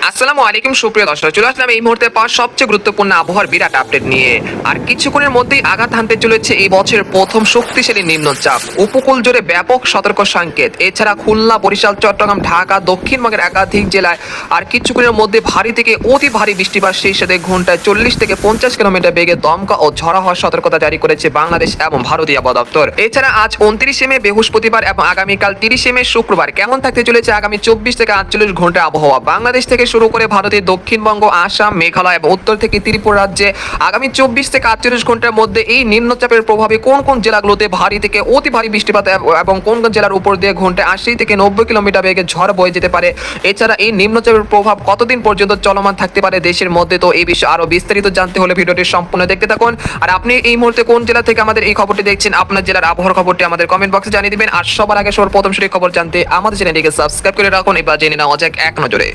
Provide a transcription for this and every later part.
আসসালামু আলাইকুম সুপ্রিয় দর্শক, চলে আসলাম এই মুহূর্তে পাওয়া সবচেয়ে গুরুত্বপূর্ণ আবহাওয়ার বিরাট আপডেট নিয়ে। আর কিছুক্ষণের মধ্যেই আঘাত হানতে চলেছে এই বছরের প্রথম শক্তিশালী নিম্নচাপ। উপকূল জুড়ে ব্যাপক সতর্ক সংকেত। এছাড়া খুলনা, বরিশাল, চট্টগ্রাম, ঢাকা, দক্ষিণবঙ্গের একাধিক জেলায় আর কিছুক্ষণের মধ্যে ভারী থেকে অতি ভারী বৃষ্টিপাত, সেই সাথে ঘন্টায় 40 থেকে 50 কিলোমিটার বেগে দমকা ও ঝড়ো হওয়ার সতর্কতা জারি করেছে বাংলাদেশ এবং ভারতীয় আবহাওয়া দপ্তর। এছাড়া আজ 29 মে বৃহস্পতিবার এবং আগামীকাল 30 মে শুক্রবার কেমন থাকতে চলেছে আগামী 24 থেকে 48 ঘন্টা আবহাওয়া। বাংলাদেশ থেকে শুরু করে ভারতের দক্ষিণবঙ্গ, আসাম, মেঘালয় এবং উত্তর থেকে ত্রিপুরা রাজ্যে আগামী 24 থেকে 48 ঘন্টার মধ্যে এই নিম্নচাপের প্রভাবে কোন কোন জেলাগুলোতে ভারী থেকে অতি ভারী বৃষ্টিপাত এবং কোন কোন জেলার উপর দিয়ে ঘন্টায় 80 থেকে 90 কিলোমিটার বেগে ঝড় বয়ে যেতে পারে। এছাড়া এই নিম্নচাপের প্রভাব কতদিন পর্যন্ত চলমান থাকতে পারে দেশের মধ্যে, তো এই বিষয়ে আরো বিস্তারিত জানতে হলে ভিডিওটি সম্পূর্ণ দেখতে থাকুন। আর আপনি এই মুহূর্তে কোন জেলা থেকে আমাদের এই খবরটি দেখছেন, আপনার জেলার আবহাওয়ার খবরটি আমাদের কমেন্ট বক্সে জানিয়ে দিবেন। আর সবার আগে সর্বপ্রথম সেই খবর জানতে আমাদের চ্যানেলটিকে সাবস্ক্রাইব করে রাখুন। এবার জেনে নেওয়া যাক এক নজরে।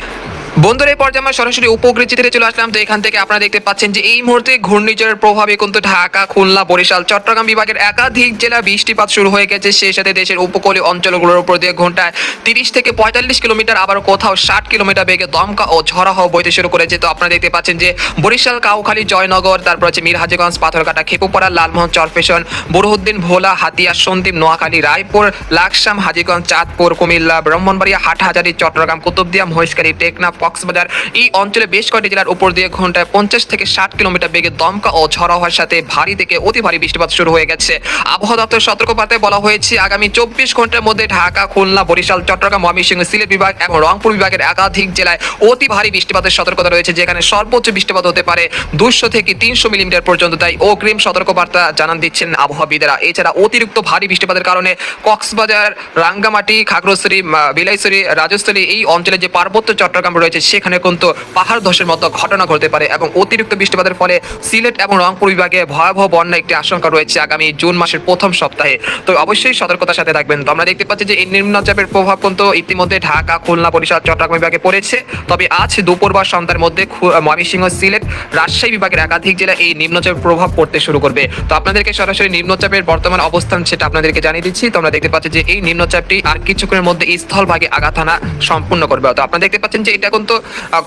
বন্ধুরা, এই পর্যায়ে আমরা সরাসরি উপকূল চিত্রে চলে আসলাম। তো এখান থেকে আপনারা দেখতে পাচ্ছেন যে এই মুহূর্তে ঘূর্ণিঝড়ের প্রভাবে কিন্তু ঢাকা, খুলনা, বরিশাল, চট্টগ্রাম বিভাগের একাধিক জেলা বৃষ্টিপাত শুরু হয়ে গেছে। সেই সাথে দেশের উপকূলীয় অঞ্চলগুলোর উপর দিয়ে ঘন্টায় 30 থেকে 45 কিলোমিটার, আবার কোথাও 60 কিলোমিটার বেগে দমকা ও ঝড়ো হাওয়া বইতে শুরু করেছে। তো আপনারা দেখতে পাচ্ছেন যে বরিশাল, কাউখালী, জয়নগর, তারপর হচ্ছে মিরহাজিগঞ্জ, পাথরঘাটা, খেপুপাড়া, লালমোহন, চরফেশন, বুরহানুদ্দিন, ভোলা, হাতিয়া, সন্দ্বীপ, নোয়াখালী, রায়পুর, লাকসাম, হাজীগঞ্জ, চাঁদপুর, কুমিল্লা, ব্রাহ্মণবাড়িয়া, হাটহাজারী, চট্টগ্রাম, কুতুবদিয়া, মহেশখালী, টেকনাফ, কক্সবাজার এই অঞ্চলে বেশ কয়েকটি জেলার উপর দিয়ে ঘন্টায় 50 থেকে 60 কিলোমিটার বেগে দমকা ও ঝড়ো হওয়ার সাথে ভারী থেকে অতি ভারী বৃষ্টিপাত শুরু হয়ে গেছে। আবহাওয়া দপ্তর সতর্কবার্তায় বলা হয়েছে আগামী 24 ঘন্টার মধ্যে ঢাকা, খুলনা, বরিশাল, চট্টগ্রাম, ময়মনসিংহ, সিলেট বিভাগ এবং রংপুর বিভাগের একাধিক জেলায় অতি ভারী বৃষ্টিপাতের সতর্কতা রয়েছে, যেখানে সর্বোচ্চ বৃষ্টিপাত হতে পারে 200 থেকে 300 মিলিমিটার পর্যন্ত। তাই অগ্রিম সতর্কবার্তা জানান দিচ্ছেন আবহাওয়াবিদেরা। এছাড়া অতিরিক্ত ভারী বৃষ্টিপাতের কারণে কক্সবাজার, রাঙ্গামাটি, খাগড়াছড়ি, বিলাইছড়ি, রাজস্থলী এই অঞ্চলে যে পার্বত্য চট্টগ্রাম রয়েছে সেখানে কিন্তু পাহাড় ধসের মতো ঘটনা ঘটতে পারে এবং অতিরিক্ত বৃষ্টিপাতের ফলে সিলেট এবং রংপুর বিভাগে ভয়াবহ বন্যা একটি আশঙ্কা রয়েছে আগামী জুন মাসের প্রথম সপ্তাহে। তো অবশ্যই সতর্কতার সাথে থাকবেন। তো আমরা দেখতে পাচ্ছি যে এই নিম্নচাপের প্রভাব কিন্তু ইতিমধ্যে ঢাকা, খুলনা, বরিশাল, চট্টগ্রাম বিভাগে পড়েছে। তবে আজ দুপুর বা সন্ধ্যার মধ্যে ময়মনসিংহ, সিলেট, রাজশাহী বিভাগের একাধিক জেলা এই নিম্নচাপের প্রভাব পড়তে শুরু করবে। তো আপনাদেরকে সরাসরি নিম্নচাপের বর্তমান অবস্থান সেটা আপনাদেরকে জানিয়ে দিচ্ছি। তো আমরা দেখতে পাচ্ছি যে এই নিম্নচাপটি আর কিছুক্ষণের মধ্যে স্থলভাগে আঘাত হানা সম্পূর্ণ করবে। তো আপনারা দেখতে পাচ্ছেন যে এটা কিন্তু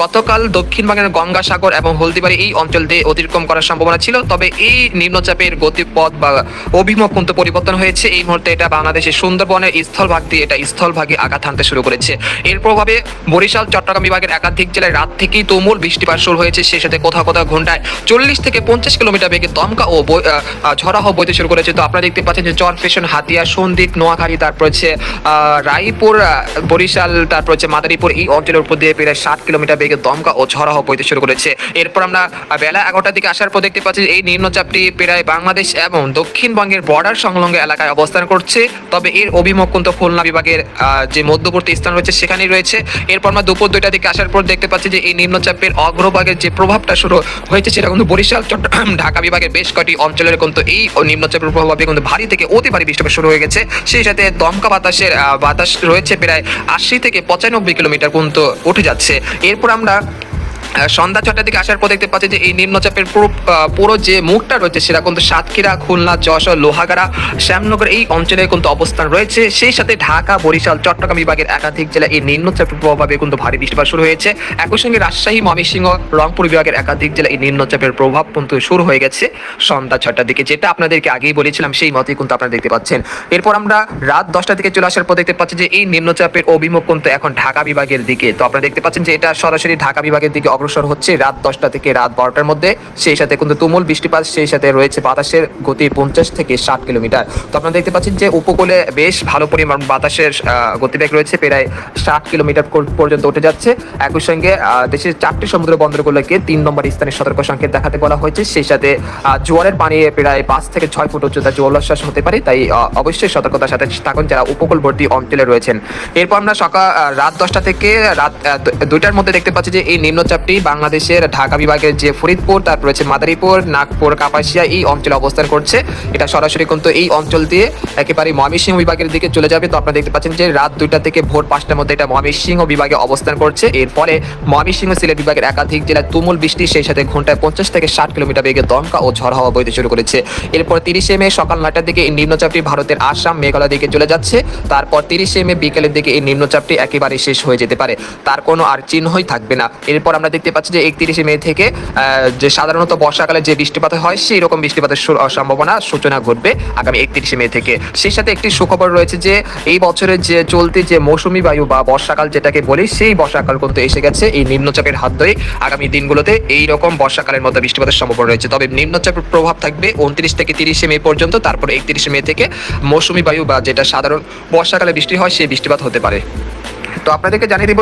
গতকাল দক্ষিণবঙ্গের গঙ্গাসাগর এবং হলদিবাড়ি এই অঞ্চল দিয়ে অতিক্রম করার সম্ভাবনা ছিল। তবে এই নিম্নচাপের গতিপথ বা অভিমুখ কিন্তু পরিবর্তন হয়েছে। এই মুহূর্তে এটা বাংলাদেশের সুন্দরবনের স্থলভাগ দিয়ে এটা স্থলভাগে আঘাত হানতে শুরু করেছে। এর প্রভাবে বরিশাল, চট্টগ্রাম বিভাগের একাধিক জেলায় রাত থেকেই তুমুল বৃষ্টিপাত শুরু হয়েছে। সেই সাথে কোথাও কোথাও ঘন্টায় 40 থেকে 50 কিলোমিটার বেগে দমকা ও ঝড়ো হাওয়া বইতে শুরু করেছে। তো আপনারা দেখতে পাচ্ছেন যে চরফেশন, হাতিয়া, সন্দ্বীপ, নোয়াখালী, তারপর হচ্ছে রায়পুর, বরিশাল, তারপর হচ্ছে মাদারীপুর এই অঞ্চলের উপর দিয়ে প্রায় 60 কিলোমিটার বেগে দমকা ও ঝড়ো হাওয়া বইতে শুরু করেছে। এরপর আমরা বেলা 11টার দিকে আসার পর দেখতে পাচ্ছি এই নিম্নচাপটি প্রায় বাংলাদেশ এবং দক্ষিণবঙ্গের বর্ডার সংলগ্ন এলাকায় অবস্থান করছে। তবে এর অভিমুখ কিন্তু খুলনা বিভাগের যে মধ্যবর্তী স্থান রয়েছে সেখানেই রয়েছে। এরপর আমরা দুপুর 2টার দিকে আসার পর দেখতে পাচ্ছি যে এই নিম্নচাপের অগ্রভাগের যে প্রভাবটা শুরু হয়েছে সেটা কিন্তু বরিশাল, চট্টগ্রাম, ঢাকা বিভাগের বেশ কয়েকটি অঞ্চলের কিন্তু এই নিম্নচাপের প্রভাবে কিন্তু ভারী থেকে অতি ভারী বৃষ্টিপাত শুরু হয়ে গেছে। সেই সাথে দমকা বাতাস রয়েছে প্রায় 80 থেকে 95 কিলোমিটার পর্যন্ত উঠে যাচ্ছে। এরপর আমরা সন্ধ্যা 6টার দিকে আসার পর দেখতে পাচ্ছি যে এই নিম্নচাপের পুরো যে মুখটা রয়েছে সেটা কিন্তু সাতক্ষীরা, খুলনা, যশোর, লোহাগাড়া, শ্যামনগর এই অঞ্চলে কিন্তু অবস্থান রয়েছে। সেই সাথে ঢাকা, বরিশাল, চট্টগ্রাম বিভাগের একাধিক জেলা এই নিম্নচাপের প্রভাবে কিন্তু ভারী বৃষ্টিপাত শুরু হয়েছে। একই সঙ্গে রাজশাহী, ময়মনসিংহ, রংপুর বিভাগের একাধিক জেলা এই নিম্নচাপের প্রভাব কিন্তু শুরু হয়ে গেছে সন্ধ্যা 6টার দিকে, যেটা আপনাদেরকে আগেই বলেছিলাম সেই মতই কিন্তু আপনারা দেখতে পাচ্ছেন। এরপর আমরা রাত 10টার দিকে চলে আসার পর দেখতে পাচ্ছি যে এই নিম্নচাপের অভিমুখ কিন্তু এখন ঢাকা বিভাগের দিকে। তো আপনারা দেখতে পাচ্ছেন যে এটা সরাসরি ঢাকা বিভাগের দিকে অগ্রসর হচ্ছে রাত 10টা থেকে রাত 12টার মধ্যে। সেই সাথে কিন্তু তুমুল বৃষ্টিপাত, সেই সাথে রয়েছে বাতাসের গতি 50 থেকে 60 কিলোমিটার। তো আপনারা দেখতে পাচ্ছেন যে উপকূলে বেশ ভালো পরিমাণ বাতাসের গতিবেগ রয়েছে, প্রায় 60 কিলোমিটার পর্যন্ত উঠে যাচ্ছে। একই সঙ্গে দেশের 4টি সমুদ্র বন্দরগুলোকে 3 নম্বর স্থানে সতর্ক সংকেত দেখাতে বলা হয়েছে। সেই সাথে জোয়ারের পানি প্রায় 5 থেকে 6 ফুট উচ্চতা জলোচ্ছ্বাস হতে পারে। তাই অবশ্যই সতর্কতার সাথে থাকুন যারা উপকূলবর্তী অঞ্চলে রয়েছেন। এরপর আমরা রাত 10টা থেকে রাত 2টার মধ্যে দেখতে পাচ্ছি যে এই নিম্নচাপটি নিম্নচাপটি বাংলাদেশের ঢাকা বিভাগের যে ফরিদপুর, তারপর রয়েছে মাদারীপুর, নাগপুর, কাপাসিয়া এই অঞ্চলে অবস্থান করছে। এটা সরাসরি কিন্তু এই অঞ্চল দিয়ে একেবারে ময়মনসিংহ বিভাগের দিকে চলে যাবে। তো আপনারা দেখতে পাচ্ছেন যে রাত 2টা থেকে ভোর 5টার মধ্যে এটা ময়মনসিংহ বিভাগে অবস্থান করছে। এর ফলে ময়মনসিংহ সিলেট বিভাগের একাধিক জেলায় তুমুল বৃষ্টি, সেই সাথে ঘন্টায় 50 থেকে 60 কিলোমিটার বেগে দমকা ও ঝড় হাওয়া বইতে শুরু করেছে। এরপর 30শে মে সকাল 9টার দিকে এই নিম্নচাপটি ভারতের আসাম, মেঘালয় দিকে চলে যাচ্ছে। তারপর 30শে মে বিকেলের দিকে এই নিম্নচাপটি একেবারে শেষ হয়ে যেতে পারে, তার কোনো আর চিহ্নই থাকবে না। এরপর আমরা দেখতে পাচ্ছি যে 31শে মে থেকে যে সাধারণত বর্ষাকালে যে বৃষ্টিপাত হয় সেই রকম বৃষ্টিপাতের সম্ভাবনা সূচনা ঘটবে আগামী 31শে মে থেকে। সেই সাথে একটি সুখবর রয়েছে যে এই বছরের যে চলতি যে মৌসুমী বায়ু বা বর্ষাকাল যেটাকে বলি, সেই বর্ষাকাল কিন্তু এসে গেছে। এই নিম্নচাপের হাত ধরে আগামী দিনগুলোতে এই রকম বর্ষাকালের মতো বৃষ্টিপাতের সম্ভাবনা রয়েছে। তবে নিম্নচাপের প্রভাব থাকবে 29 থেকে 30শে মে পর্যন্ত। তারপর 31শে মে থেকে মৌসুমী বায়ু বা যেটা সাধারণ বর্ষাকালে বৃষ্টি হয় সেই বৃষ্টিপাত হতে পারে। তো আপনাদেরকে জানিয়ে দিব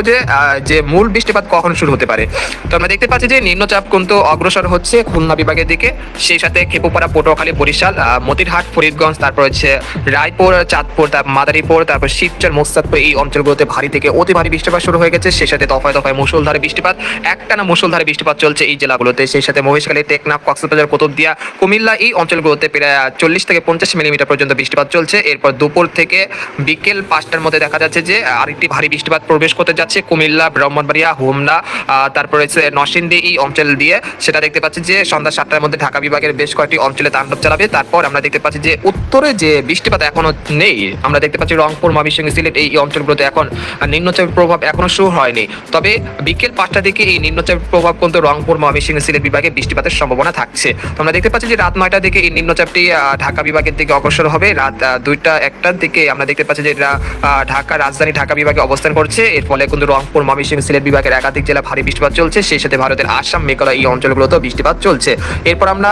যে মূল বৃষ্টিপাত কখন শুরু হতে পারে। তো আমরা দেখতে পাচ্ছি যে নিম্নচাপ কিন্তু অগ্রসর হচ্ছে খুলনা বিভাগের দিকে, সেই সাথে খেপুপাড়া, পটুয়াখালী, বরিশাল, মতিরহাট, ফরিদগঞ্জ, তারপর হচ্ছে রায়পুর, চাঁদপুর, তারপর মাদারীপুর, তারপর শিবচর, মোস্তাদপুর এই অঞ্চলগুলোতে ভারী থেকে অতি ভারী বৃষ্টিপাত শুরু হয়ে গেছে। সেই সাথে দফায় দফায় মুষলধারে বৃষ্টিপাত, একটানা মুষলধারে বৃষ্টিপাত চলছে এই জেলাগুলোতে। সেই সাথে মহেশখালী, টেকনাফ, কক্সবাজার, কুতুবদিয়া, কুমিল্লা এই অঞ্চলগুলোতে প্রায় 40 থেকে 50 মিলিমিটার পর্যন্ত বৃষ্টিপাত চলছে। এরপর দুপুর থেকে বিকেল 5টার মধ্যে দেখা যাচ্ছে যে আরেকটি ভারী বৃষ্টিপাত প্রবেশ করতে যাচ্ছে কুমিল্লা, ব্রাহ্মণবাড়িয়া, হোমনা, তারপরে নরসিংদী এই অঞ্চল দিয়ে। সেটা দেখতে পাচ্ছি যে সন্ধ্যা 7টার মধ্যে ঢাকা বিভাগের বেশ কয়েকটি অঞ্চলে তাণ্ডব চালাবে। তারপর আমরা দেখতে পাচ্ছি যে উত্তরে যে বৃষ্টিপাত এখনো নেই, আমরা দেখতে পাচ্ছি রংপুর, ময়মনসিংহ, সিলেট এই অঞ্চলগুলোতে এখন নিম্নচাপের প্রভাব এখনো শুরু হয়নি। তবে বিকেল 5টা থেকে এই নিম্নচাপের প্রভাব কিন্তু রংপুর, ময়মনসিংহ, সিলেট বিভাগে বৃষ্টিপাতের সম্ভাবনা থাকছে। তো আমরা দেখতে পাচ্ছি যে রাত 9টার দিকে এই নিম্নচাপটি ঢাকা বিভাগের দিকে অগ্রসর হবে। রাত 2টা 1টার দিকে আমরা দেখতে পাচ্ছি যে এটা ঢাকা রাজধানী ঢাকা বিভাগে অবস্থান করছে। এর ফলে কিন্তু রংপুর, ময়মনসিংহ, সিলেট বিভাগের একাধিক জেলা ভারী বৃষ্টিপাত চলছে। সেই সাথে ভারতের আসাম, মেঘালয় এই অঞ্চলগুলোতেও বৃষ্টিপাত চলছে। এরপর আমরা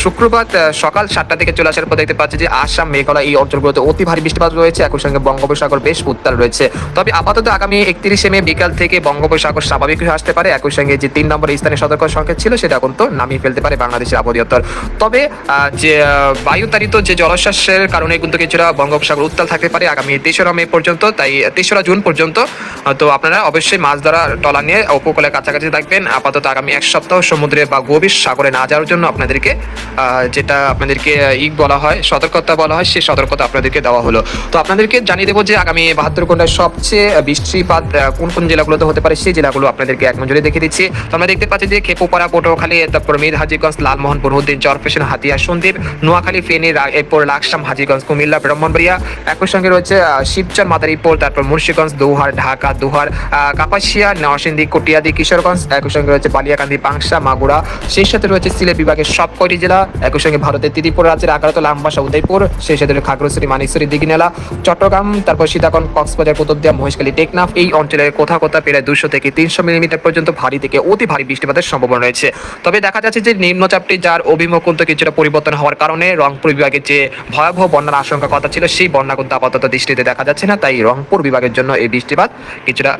শুক্রবার সকাল 7টা থেকে চলে আসার পর দেখতে পাচ্ছি যে আসাম, মেঘালয় এই অঞ্চলগুলোতে অতি ভারী বৃষ্টিপাত রয়েছে। একই সঙ্গে বঙ্গোপসাগর বেশ উত্তাল রয়েছে। তবে আপাতত আগামী 31শে মে বিকাল থেকে বঙ্গোপসাগর স্বাভাবিক হয়ে আসতে পারে। একই সঙ্গে যে 3 নম্বর স্থানে সতর্ক সংকেত ছিল সেটা কিন্তু নামিয়ে ফেলতে পারে বাংলাদেশের আবহাওয়া দপ্তর। তবে যে বায়ুতাড়িত যে জলোচ্ছ্বাসের কারণে কিন্তু কিছুটা বঙ্গোপসাগর উত্তাল থাকতে পারে আগামী 3রা মে পর্যন্ত, তাই 3রা জুন পর্যন্ত। তো আপনারা অবশ্যই মাছ ধরা ট্রলার নিয়ে উপকূলের কাছাকাছি থাকবেন। আপাতত আগামী 1 সপ্তাহ সমুদ্রে বা গভীর সাগরে না যাওয়ার জন্য আপনাদেরকে যেটা আপনাদেরকে বলা হয়, সতর্কতা বলা হয়, সেই সতর্কতা আপনাদেরকে দেওয়া হলো। তো আপনাদেরকে জানিয়ে দেবো যে আগামী 72 ঘন্টায় সবচেয়ে বৃষ্টিপাত কোন কোন জেলাগুলোতে হতে পারে সেই জেলাগুলো আপনাদেরকে এক নজরে দেখে দিচ্ছি। তো আমরা দেখতে পাচ্ছি যে খেপুপাড়া, পটুয়াখালী, তারপর মীর হাজীগঞ্জ, লালমোহন, বুরহানুদ্দিন, চরফেশন, হাতিয়া, সন্দ্বীপ, নোয়াখালী, ফেনী, এরপর লাকসাম, হাজীগঞ্জ, কুমিল্লা, ব্রাহ্মণবাড়িয়া, একই সঙ্গে রয়েছে শিবচর, মাদারীপুর, তারপর মুন্সিগঞ্জ, দৌহার, ঢাকা, দোহার, কাপাসিয়া, নরসিংদী, কটিয়াদি, কিশোরগঞ্জ, একই সঙ্গে রয়েছে বালিয়াকান্দি, পাংশা, মাগুরা। সেই সাথে রয়েছে সিলেট বিভাগের সব কয়টি জেলা, একই সঙ্গে ভারতের ত্রিপুরা রাজ্যের আগারতলা, আমবাসা, উদয়পুর, সেই সাথে খাগড়াছড়ি, মানিকছড়ি, দিঘিনালা, চট্টগ্রাম, তারপর সীতাকুণ্ড, কক্সবাজার, কুতুবদিয়া, মহেশখালী, টেকনাফ এই অঞ্চলের কোথাও কোথাও প্রায় 200 থেকে 300 মিলিমিটার পর্যন্ত ভারী থেকে অতি ভারী বৃষ্টিপাতের সম্ভাবনা রয়েছে। তবে দেখা যাচ্ছে যে নিম্নচাপটি যার অভিমুখ কিন্তু কিছুটা পরিবর্তন হওয়ার কারণে রংপুর বিভাগের যে ভয়াবহ বন্যার আশঙ্কা কথা ছিল সেই বন্যা কিন্তু আপাতত দৃষ্টিতে দেখা যাচ্ছে না। তাই রংপুর বিভাগের জন্য এই বৃষ্টিপাত কিছুটা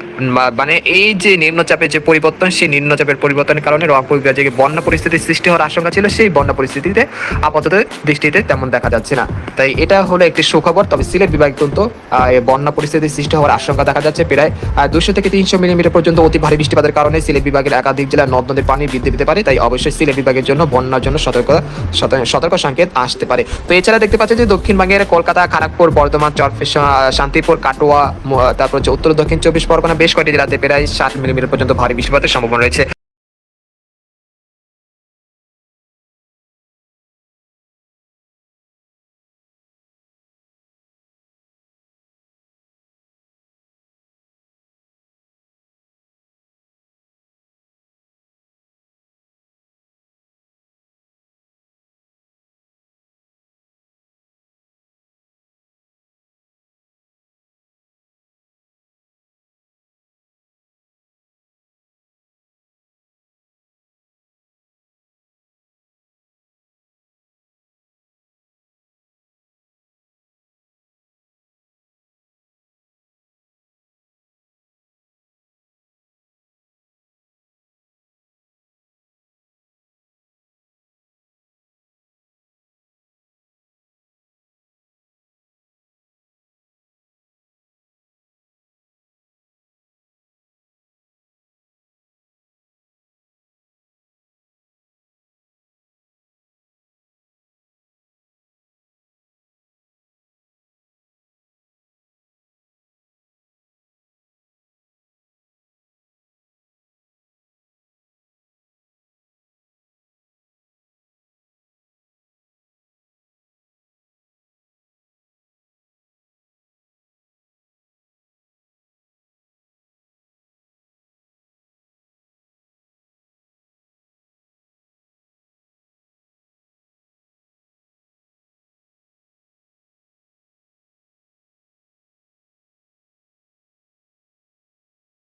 মানে এই যে নিম্নচাপের যে পরিবর্তন, সেই নিম্নচাপের পরিবর্তনের কারণে রংপুর বিভাগে যে বন্যা পরিস্থিতির সৃষ্টি হওয়ার আশঙ্কা ছিল সেই বন্যা পরিস্থিতিতে আপাতত দৃষ্টিতে তেমন দেখা যাচ্ছে না। তাই এটা হলো একটি সুখবর। তবে সিলেট বিভাগে কিন্তু বন্যা পরিস্থিতির সৃষ্টি হওয়ার আশঙ্কা দেখা যাচ্ছে। প্রায় 200 থেকে 300 মিলিমিটার পর্যন্ত অতি ভারী বৃষ্টিপাতের কারণে সিলেট বিভাগের একাধিক জেলার নদ নদীর পানি বৃদ্ধি পেতে পারে। তাই অবশ্যই সিলেট বিভাগের জন্য বন্যার জন্য সতর্ক সংকেত আসতে পারে। তো এছাড়া দেখতে পাচ্ছি যে দক্ষিণবঙ্গের কলকাতা, খড়গপুর, বর্ধমান, চরফেশন, শান্তিপুর, কাটোয়া, তারপর হচ্ছে উত্তর দক্ষিণ 24 পরগনা বেশ কয়েকটি জেলাতে প্রায় 60 মিলিমিটার পর্যন্ত ভারী বৃষ্টিপাতের সম্ভাবনা রয়েছে।